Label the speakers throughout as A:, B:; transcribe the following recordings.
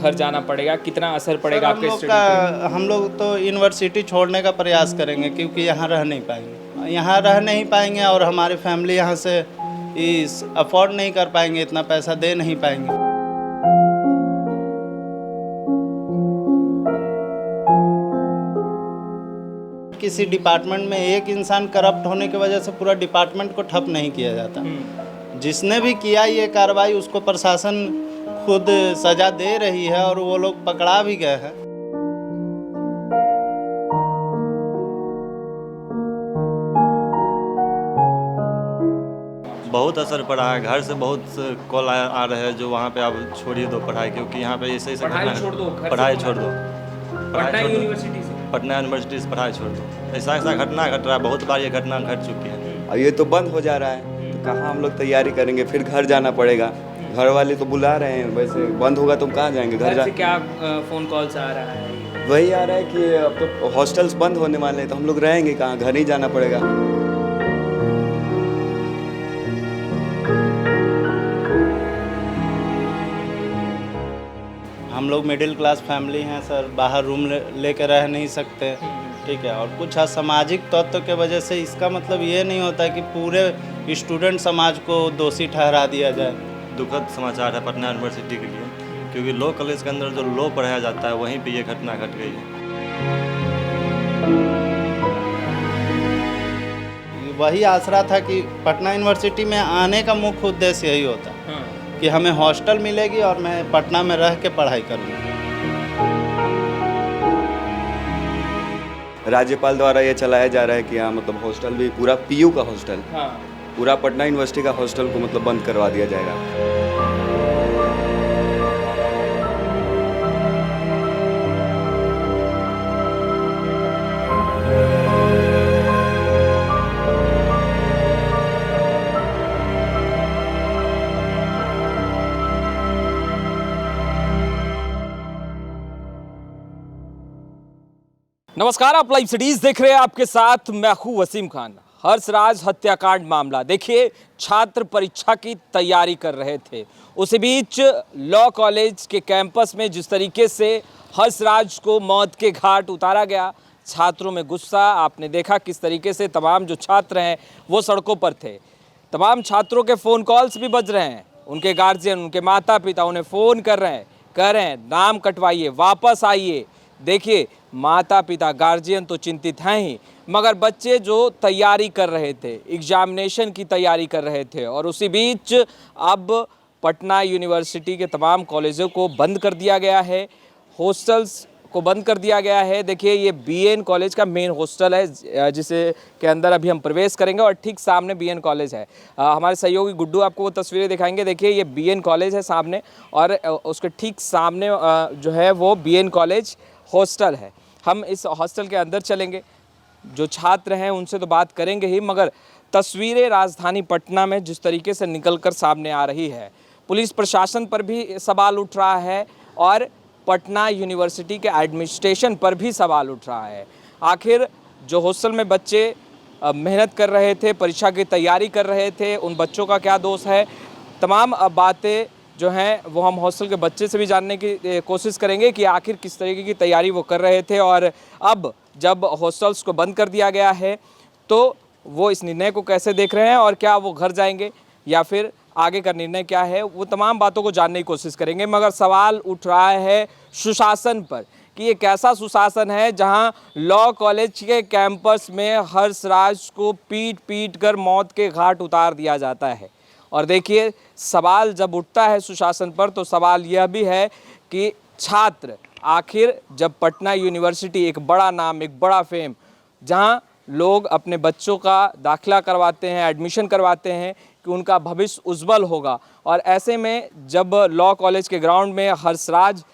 A: घर जाना पड़ेगा, कितना असर पड़ेगा आपके स्टडी पे?
B: हम लोग तो यूनिवर्सिटी छोड़ने का प्रयास करेंगे, क्योंकि यहाँ रह नहीं पाएंगे, और हमारी फैमिली यहाँ से इस अफोर्ड नहीं कर पाएंगे, इतना पैसा दे नहीं पाएंगे। किसी डिपार्टमेंट में एक इंसान करप्ट होने की वजह से पूरा डिपार्टमेंट को ठप नहीं किया जाता। जिसने भी किया ये कार्रवाई, उसको प्रशासन खुद सजा दे रही है और वो लोग पकड़ा भी गए हैं।
C: बहुत असर पड़ा है। घर से बहुत कॉल आ रहे हैं जो वहाँ पे आप छोड़िए दो पढ़ाई, क्योंकि यहाँ पे ऐसे
A: पढ़ाई छोड़ दो, घर से
C: पढ़ाई
A: कौन
C: छोड़ दो,
A: पटना यूनिवर्सिटी से?
C: पटना यूनिवर्सिटी से पढ़ाई छोड़ दो। ऐसा ऐसा घटना घट रहा है, बहुत बार ये घटना घट चुकी है।
D: अब ये तो बंद हो जा रहा है, तो कहाँ हम लोग तैयारी करेंगे, फिर घर जाना पड़ेगा। घर वाले तो बुला रहे हैं, वैसे बंद होगा तो हम कहाँ जाएंगे?
A: घर से क्या फ़ोन कॉल्स आ रहा है?
D: वही आ रहा है कि अब तो हॉस्टल्स बंद होने वाले हैं, तो हम लोग रहेंगे कहाँ? घर ही जाना पड़ेगा।
B: हम लोग मिडिल क्लास फैमिली हैं सर, बाहर रूम लेकर रह नहीं सकते, ठीक है। और कुछ असामाजिक तत्व के वजह से इसका मतलब ये नहीं होता कि पूरे स्टूडेंट समाज को दोषी ठहरा दिया जाए।
C: दुखद समाचार है पटना यूनिवर्सिटी के लिए, क्योंकि लॉ कॉलेज के अंदर जो लॉ पढ़ाया जाता है वहीं पे ये घटना घट गई है।
B: वही आसरा था कि पटना यूनिवर्सिटी में आने का मुख्य उद्देश्य यही होता है कि हमें हॉस्टल मिलेगी और मैं पटना में रह के पढ़ाई करूँगा।
D: राज्यपाल द्वारा ये चलाया जा रहा है कि हाँ मतलब हॉस्टल भी पूरा पीयू का हॉस्टल, पूरा पटना यूनिवर्सिटी का हॉस्टल को मतलब बंद करवा दिया जाएगा।
A: नमस्कार, आप लाइव सिटीज देख रहे हैं, आपके साथ मैं हूं वसीम खान। हर्षराज हत्याकांड मामला देखिए, छात्र परीक्षा की तैयारी कर रहे थे, उसी बीच लॉ कॉलेज के कैंपस में जिस तरीके से हर्षराज को मौत के घाट उतारा गया, छात्रों में गुस्सा आपने देखा किस तरीके से। तमाम जो छात्र हैं वो सड़कों पर थे, तमाम छात्रों के फ़ोन कॉल्स भी बज रहे हैं, उनके गार्जियन, उनके माता पिता उन्हें फ़ोन कर रहे हैं, कह रहे हैं नाम कटवाइए, वापस आइए। देखिए, माता पिता गार्जियन तो चिंतित हैं ही, मगर बच्चे जो तैयारी कर रहे थे, एग्जामिनेशन की तैयारी कर रहे थे, और उसी बीच अब पटना यूनिवर्सिटी के तमाम कॉलेजों को बंद कर दिया गया है, हॉस्टल्स को बंद कर दिया गया है। देखिए, ये बीएन कॉलेज का मेन हॉस्टल है जिसे के अंदर अभी हम प्रवेश करेंगे, और ठीक सामने बीएन कॉलेज है। हमारे सहयोगी गुड्डू आपको वो तस्वीरें दिखाएंगे। देखिए, ये बीएन कॉलेज है सामने, और उसके ठीक सामने जो है वो बीएन कॉलेज हॉस्टल है। हम इस हॉस्टल के अंदर चलेंगे, जो छात्र हैं उनसे तो बात करेंगे ही, मगर तस्वीरें राजधानी पटना में जिस तरीके से निकलकर सामने आ रही है, पुलिस प्रशासन पर भी सवाल उठ रहा है और पटना यूनिवर्सिटी के एडमिनिस्ट्रेशन पर भी सवाल उठ रहा है। आखिर जो हॉस्टल में बच्चे मेहनत कर रहे थे, परीक्षा की तैयारी कर रहे थे, उन बच्चों का क्या दोष है? तमाम बातें जो हैं वो हम हॉस्टल के बच्चे से भी जानने की कोशिश करेंगे कि आखिर किस तरीके की तैयारी वो कर रहे थे, और अब जब हॉस्टल्स को बंद कर दिया गया है तो वो इस निर्णय को कैसे देख रहे हैं, और क्या वो घर जाएंगे या फिर आगे का निर्णय क्या है, वो तमाम बातों को जानने की कोशिश करेंगे। मगर सवाल उठ रहा है सुशासन पर कि ये कैसा सुशासन है जहां लॉ कॉलेज के कैंपस में हर्षराज को पीट पीट कर मौत के घाट उतार दिया जाता है। और देखिए, सवाल जब उठता है सुशासन पर, तो सवाल यह भी है कि छात्र आखिर जब पटना यूनिवर्सिटी एक बड़ा नाम, एक बड़ा फेम, जहां लोग अपने बच्चों का दाखिला करवाते हैं, एडमिशन करवाते हैं कि उनका भविष्य उज्जवल होगा, और ऐसे में जब लॉ कॉलेज के ग्राउंड में हर्षराज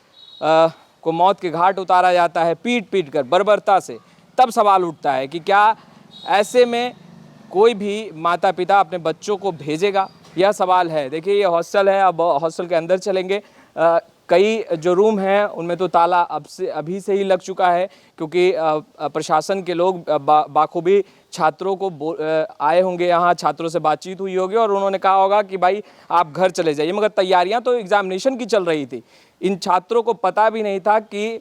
A: को मौत के घाट उतारा जाता है पीट पीट कर बर्बरता से, तब सवाल उठता है कि क्या ऐसे में कोई भी माता पिता अपने बच्चों को भेजेगा? यह सवाल है। देखिए, ये हॉस्टल है, अब हॉस्टल के अंदर चलेंगे। कई जो रूम हैं उनमें तो ताला अभी से ही लग चुका है, क्योंकि प्रशासन के लोग बाखूबी छात्रों को आए होंगे यहाँ, छात्रों से बातचीत हुई होगी और उन्होंने कहा होगा कि भाई आप घर चले जाइए, मगर तैयारियां तो एग्जामिनेशन की चल रही थी। इन छात्रों को पता भी नहीं था कि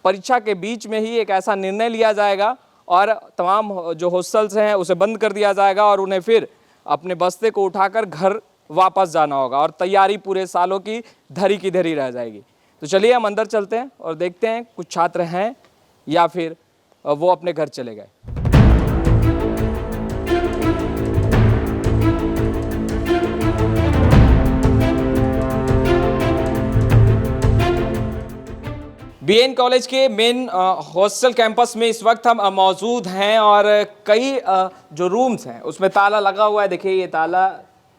A: परीक्षा के बीच में ही एक ऐसा निर्णय लिया जाएगा और तमाम जो हॉस्टल्स हैं उसे बंद कर दिया जाएगा और उन्हें फिर अपने बस्ते को उठाकर घर वापस जाना होगा और तैयारी पूरे सालों की धरी की धरी रह जाएगी। तो चलिए हम अंदर चलते हैं और देखते हैं कुछ छात्र हैं या फिर वो अपने घर चले गए। बीएन कॉलेज के मेन हॉस्टल कैंपस में इस वक्त हम मौजूद हैं और कई जो रूम्स हैं उसमें ताला लगा हुआ है। देखिए ये ताला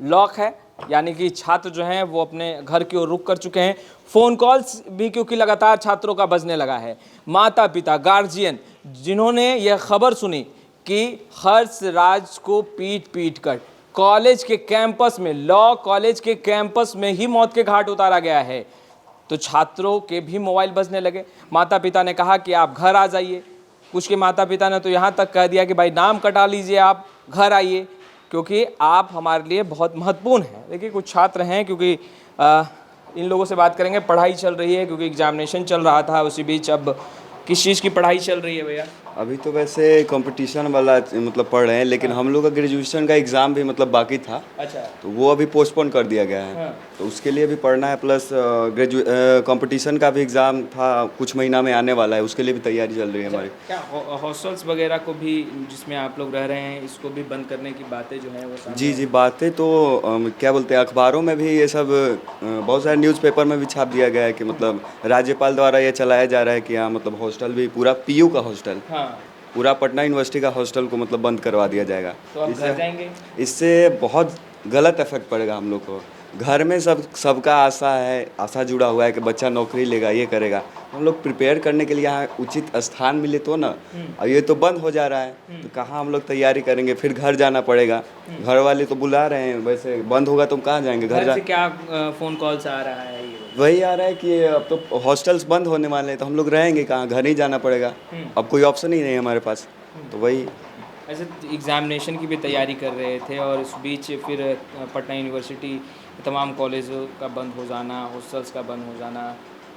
A: लॉक है, यानी कि छात्र जो हैं वो अपने घर की ओर रुख कर चुके हैं। फ़ोन कॉल्स भी क्योंकि लगातार छात्रों का बजने लगा है। माता पिता, गार्जियन जिन्होंने यह खबर सुनी कि हर्ष राज को पीट कर कॉलेज के कैंपस में, लॉ कॉलेज के कैंपस में ही मौत के घाट उतारा गया है, तो छात्रों के भी मोबाइल बजने लगे। माता पिता ने कहा कि आप घर आ जाइए। कुछ के माता पिता ने तो यहाँ तक कह दिया कि भाई नाम कटा लीजिए, आप घर आइए क्योंकि आप हमारे लिए बहुत महत्वपूर्ण हैं। देखिए कुछ छात्र हैं, क्योंकि इन लोगों से बात करेंगे। पढ़ाई चल रही है क्योंकि एग्जामिनेशन चल रहा था, उसी बीच अब किस चीज़ की पढ़ाई चल रही है भैया?
D: अभी तो वैसे कंपटीशन वाला मतलब पढ़ रहे हैं, लेकिन हम लोग का ग्रेजुएशन का एग्ज़ाम भी मतलब बाकी था।
A: अच्छा।
D: तो वो अभी पोस्टपोन कर दिया गया है। तो उसके लिए भी पढ़ना है, प्लस कंपटीशन का भी एग्ज़ाम था, कुछ महीना में आने वाला है, उसके लिए भी तैयारी चल रही है हमारी।
A: क्या हॉस्टल्स वगैरह को भी, जिसमें आप लोग रह रहे हैं, इसको भी बंद करने की बातें जो हैं वो सामने
D: जी बातें तो क्या बोलते हैं, अखबारों में भी ये सब बहुत सारे न्यूज़पेपर में भी छाप दिया गया है कि मतलब राज्यपाल द्वारा ये चलाया जा रहा है कि यहाँ मतलब हॉस्टल भी पूरा पीयू का हॉस्टल, पूरा पटना यूनिवर्सिटी का हॉस्टल को मतलब बंद करवा दिया जाएगा।
A: तो आप घर जाएंगे?
D: इससे बहुत गलत इफेक्ट पड़ेगा हम लोग को। घर में सबका आशा जुड़ा हुआ है कि बच्चा नौकरी लेगा, ये करेगा। हम लोग प्रिपेयर करने के लिए यहाँ उचित स्थान मिले तो ना। और ये तो बंद हो जा रहा है, तो कहाँ हम लोग तैयारी करेंगे, फिर घर जाना पड़ेगा। घर वाले तो बुला रहे हैं, वैसे बंद होगा तो हम कहाँ जाएंगे?
A: घर से क्या फ़ोन कॉल्स आ रहा है?
D: वही आ रहा है कि अब तो हॉस्टल्स बंद होने वाले हैं, तो हम लोग रहेंगे कहाँ? घर ही जाना पड़ेगा। अब कोई ऑप्शन ही नहीं है हमारे पास। तो वही
A: ऐसे एग्ज़ामिनेशन की भी तैयारी कर रहे थे और इस बीच फिर पटना यूनिवर्सिटी तमाम कॉलेजों का बंद हो जाना, हॉस्टल्स का बंद हो जाना,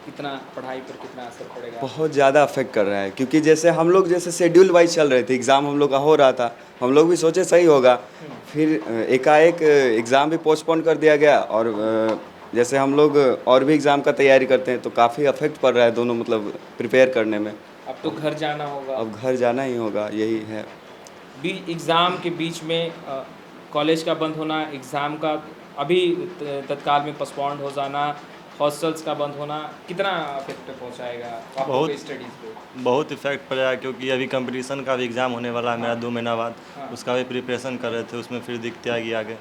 A: कितना पढ़ाई पर कितना असर पड़ेगा?
D: बहुत ज़्यादा अफेक्ट कर रहा है, क्योंकि जैसे हम लोग जैसे शेड्यूल वाइज चल रहे थे, एग्ज़ाम हम लोग का हो रहा था, हम लोग भी सोचे सही होगा, फिर एकाएक एग्ज़ाम भी पोस्टपोन कर दिया गया। और जैसे हम लोग और भी एग्ज़ाम का तैयारी करते हैं तो काफ़ी अफेक्ट पड़ रहा है दोनों मतलब प्रिपेयर करने में।
A: अब तो घर जाना होगा।
D: अब घर जाना ही होगा, यही है।
A: एग्ज़ाम के बीच में कॉलेज का बंद होना, एग्ज़ाम का अभी तत्काल में पोस्टपोन्ड हो जाना, हॉस्टल्स का बंद होना, कितना इफेक्ट पहुंचाएगा
C: बहुत
A: स्टडीज़ पे?
C: बहुत इफेक्ट पड़ेगा, क्योंकि अभी कंपटीशन का भी एग्ज़ाम होने वाला है मेरा 2 महीना बाद। उसका भी प्रिपरेशन कर रहे थे, उसमें फिर दिक्कत आएगी आगे।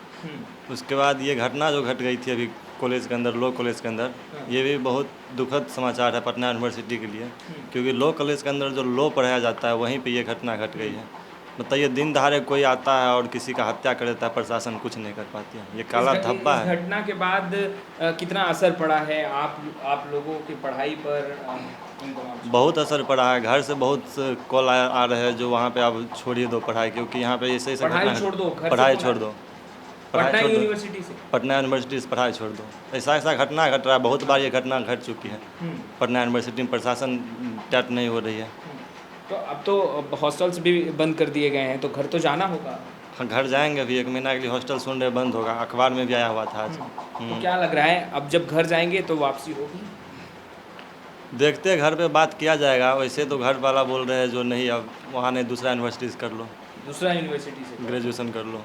C: उसके बाद ये घटना जो घट गई थी अभी कॉलेज के अंदर, लॉ कॉलेज के अंदर, ये भी बहुत दुखद समाचार है पटना यूनिवर्सिटी के लिए, क्योंकि लॉ कॉलेज के अंदर जो लॉ पढ़ाया जाता है वहीं पे ये घटना घट गई है। बताइए, दिन दहाड़े कोई आता है और किसी का हत्या कर देता है, प्रशासन कुछ नहीं कर पाती है। ये काला धब्बा है।
A: घटना के बाद कितना असर पड़ा है आप लोगों की पढ़ाई पर?
C: बहुत असर पड़ा है। घर से बहुत कॉल आ रहे हैं जो वहाँ पे आप छोड़िए दो पढ़ाई, क्योंकि यहाँ पे ऐसे
A: पढ़ाई छोड़ दो,
C: पढ़ाई छोड़ दो,
A: पटना यूनिवर्सिटी से,
C: पटना यूनिवर्सिटी से पढ़ाई छोड़ दो। ऐसा घटना घट रहा है, बहुत बार ये घटना घट चुकी है। पटना यूनिवर्सिटी में प्रशासन टैट नहीं हो रही है।
A: तो अब तो हॉस्टल्स भी बंद कर दिए गए हैं, तो घर तो जाना होगा।
C: घर जाएंगे, अभी 1 महीना के लिए हॉस्टल सुन रहे बंद होगा, अखबार में भी आया हुआ था आज।
A: तो क्या लग रहा है, अब जब घर जाएंगे तो वापसी होगी?
C: देखते हैं, घर पे बात किया जाएगा। वैसे तो घर वाला बोल रहे हैं जो नहीं, अब वहाँ नहीं, दूसरा यूनिवर्सिटी से कर लो,
A: दूसरा यूनिवर्सिटी से
C: ग्रेजुएशन कर लो।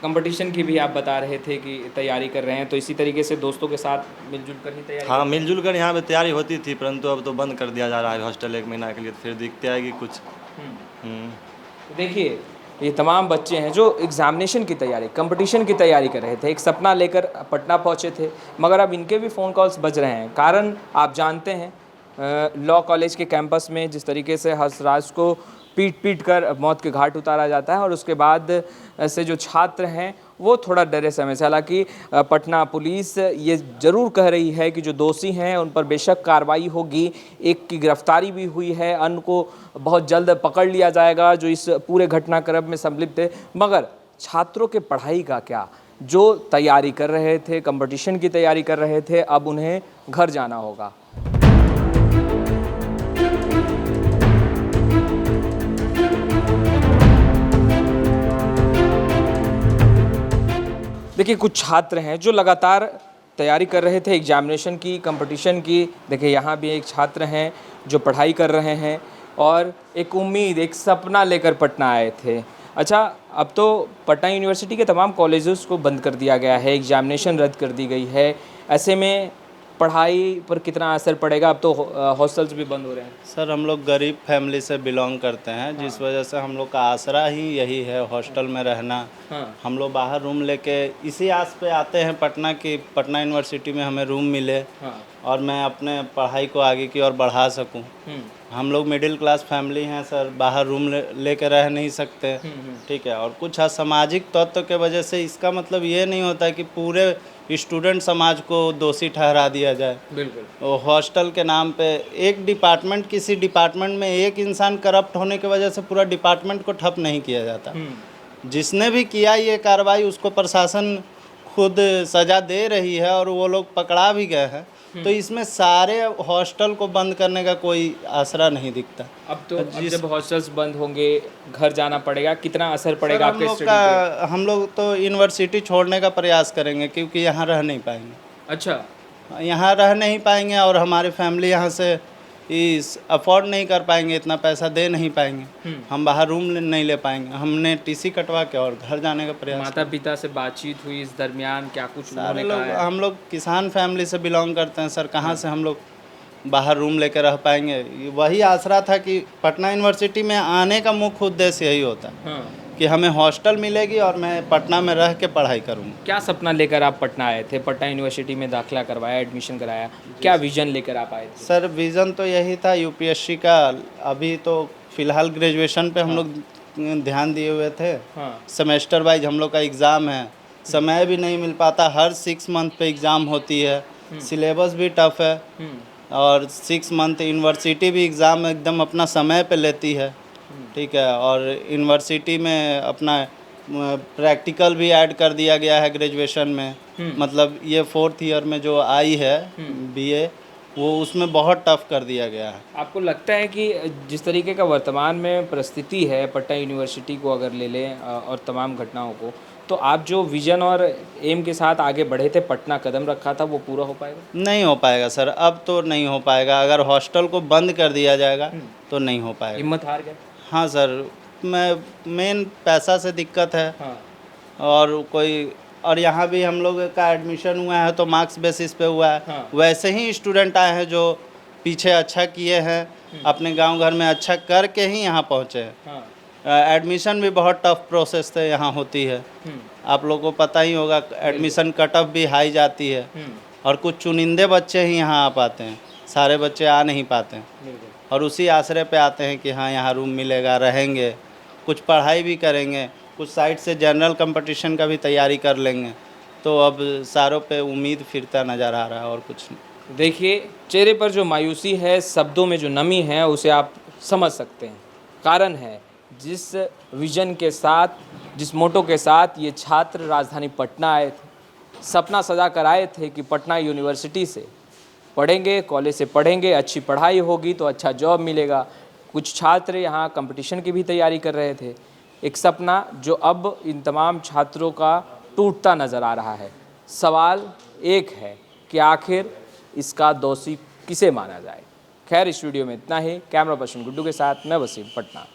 A: कंपटीशन की भी आप बता रहे थे कि तैयारी कर रहे हैं, तो इसी तरीके से दोस्तों के साथ मिलजुल कर ही तैयारी?
C: हाँ, मिलजुल कर यहाँ पे तैयारी होती थी, परंतु अब तो बंद कर दिया जा रहा है हॉस्टल 1 महीना के लिए, तो फिर दिखते आएगी कुछ।
A: तो देखिए, ये तमाम बच्चे हैं जो एग्ज़ामिनेशन की तैयारी, कंपटीशन की तैयारी कर रहे थे, एक सपना लेकर पटना पहुँचे थे, मगर अब इनके भी फ़ोन कॉल्स बज रहे हैं। कारण आप जानते हैं, लॉ कॉलेज के कैंपस में जिस तरीके से हर्ष राज को पीट पीट कर मौत के घाट उतारा जाता है और उसके बाद से जो छात्र हैं वो थोड़ा डरे समय से। हालांकि पटना पुलिस ये ज़रूर कह रही है कि जो दोषी हैं उन पर बेशक कार्रवाई होगी, एक की गिरफ्तारी भी हुई है, अन्य को बहुत जल्द पकड़ लिया जाएगा जो इस पूरे घटनाक्रम में संलिप्त है। मगर छात्रों के पढ़ाई का क्या, जो तैयारी कर रहे थे, कंपटीशन की तैयारी कर रहे थे, अब उन्हें घर जाना होगा। देखिए कुछ छात्र हैं जो लगातार तैयारी कर रहे थे एग्जामिनेशन की, कंपटीशन की। देखिए यहाँ भी एक छात्र हैं जो पढ़ाई कर रहे हैं और एक उम्मीद, एक सपना लेकर पटना आए थे। अच्छा, अब तो पटना यूनिवर्सिटी के तमाम कॉलेजेस को बंद कर दिया गया है, एग्जामिनेशन रद्द कर दी गई है। ऐसे में पढ़ाई पर कितना असर पड़ेगा? अब तो हॉस्टल्स भी बंद हो रहे हैं।
B: सर हम लोग गरीब फैमिली से बिलोंग करते हैं, जिस वजह से हम लोग का आसरा ही यही है हॉस्टल में रहना। हम लोग बाहर रूम लेके इसी आस पे आते हैं पटना की, पटना यूनिवर्सिटी में हमें रूम मिले और मैं अपने पढ़ाई को आगे की ओर बढ़ा सकूं। हम लोग मिडिल क्लास फैमिली हैं सर, बाहर रूम लेके रह नहीं सकते, ठीक है। और कुछ असामाजिक तत्व के वजह से इसका मतलब ये नहीं होता है कि पूरे स्टूडेंट समाज को दोषी ठहरा दिया जाए। बिल्कुल। हॉस्टल के नाम पे एक डिपार्टमेंट, किसी डिपार्टमेंट में एक इंसान करप्ट होने की वजह से पूरा डिपार्टमेंट को ठप नहीं किया जाता। जिसने भी किया ये कार्रवाई उसको प्रशासन खुद सज़ा दे रही है और वो लोग पकड़ा भी गए हैं। तो इसमें सारे हॉस्टल को बंद करने का कोई आसरा नहीं दिखता।
A: अब जब हॉस्टल्स बंद होंगे, घर जाना पड़ेगा, कितना असर पड़ेगा आपके स्टडी पे?
B: हम लोग तो यूनिवर्सिटी छोड़ने का प्रयास करेंगे क्योंकि यहाँ रह नहीं पाएंगे।
A: अच्छा,
B: यहाँ रह नहीं पाएंगे और हमारी फैमिली यहाँ से इस अफोर्ड नहीं कर पाएंगे, इतना पैसा दे नहीं पाएंगे। हम बाहर रूम नहीं ले पाएंगे। हमने टीसी कटवा के और घर जाने का प्रयास।
A: माता पिता से बातचीत हुई इस दरमियान? क्या कुछ
B: सारे लोग, हम लोग किसान फैमिली से बिलोंग करते हैं सर, कहाँ से हम लोग बाहर रूम लेकर रह पाएंगे? वही आसरा था कि पटना यूनिवर्सिटी में आने का मुख्य उद्देश्य यही होता है कि हमें हॉस्टल मिलेगी और मैं पटना में रह के पढ़ाई करूँगा।
A: क्या सपना लेकर आप पटना आए थे? पटना यूनिवर्सिटी में दाखिला करवाया, एडमिशन कराया, क्या विजन लेकर आप आए थे?
B: सर विज़न तो यही था यूपीएससी का। अभी तो फिलहाल ग्रेजुएशन पे हम लोग ध्यान दिए हुए थे। सेमेस्टर वाइज हम लोग का एग्ज़ाम है, समय भी नहीं मिल पाता, हर 6 मंथ पे एग्ज़ाम होती है, सिलेबस भी टफ है और 6 मंथ यूनिवर्सिटी भी एग्ज़ाम एकदम अपना समय पे लेती है, ठीक है। और यूनिवर्सिटी में अपना प्रैक्टिकल भी ऐड कर दिया गया है ग्रेजुएशन में। मतलब ये 4th ईयर में जो आई है बीए, वो उसमें बहुत टफ कर दिया गया है।
A: आपको लगता है कि जिस तरीके का वर्तमान में परिस्थिति है, पटना यूनिवर्सिटी को अगर ले लें और तमाम घटनाओं को, तो आप जो विजन और एम के साथ आगे बढ़े थे, पटना कदम रखा था, वो पूरा हो पाएगा?
B: नहीं हो पाएगा सर, अब तो नहीं हो पाएगा। अगर हॉस्टल को बंद कर दिया जाएगा तो नहीं हो पाएगा।
A: हिम्मत हार गए?
B: हाँ सर, मेन पैसा से दिक्कत है। और कोई, और यहाँ भी हम लोग का एडमिशन हुआ है तो मार्क्स बेसिस पे हुआ है। वैसे ही स्टूडेंट आए हैं जो पीछे अच्छा किए हैं, अपने गांव घर में अच्छा करके ही यहाँ पहुँचे हैं। एडमिशन भी बहुत टफ प्रोसेस से यहाँ होती है, आप लोगों को पता ही होगा। एडमिशन कट ऑफ भी हाई जाती है और कुछ चुनिंदे बच्चे ही यहाँ आ पाते हैं, सारे बच्चे आ नहीं पाते हैं। और उसी आसरे पे आते हैं कि हाँ यहाँ रूम मिलेगा, रहेंगे, कुछ पढ़ाई भी करेंगे, कुछ साइड से जनरल कंपटीशन का भी तैयारी कर लेंगे। तो अब सारों पे उम्मीद फिरता नज़र आ रहा है और कुछ नहीं।
A: देखिए चेहरे पर जो मायूसी है, शब्दों में जो नमी है, उसे आप समझ सकते हैं। कारण है जिस विजन के साथ, जिस मोटो के साथ ये छात्र राजधानी पटना आए थे, सपना सजा कर आए थे कि पटना यूनिवर्सिटी से पढ़ेंगे, कॉलेज से पढ़ेंगे, अच्छी पढ़ाई होगी तो अच्छा जॉब मिलेगा। कुछ छात्र यहाँ कंपटीशन की भी तैयारी कर रहे थे। एक सपना जो अब इन तमाम छात्रों का टूटता नज़र आ रहा है। सवाल एक है कि आखिर इसका दोषी किसे माना जाए। खैर, इस वीडियो में इतना ही। कैमरा पर्सन गुड्डू के साथ मैं वसीम, पटना।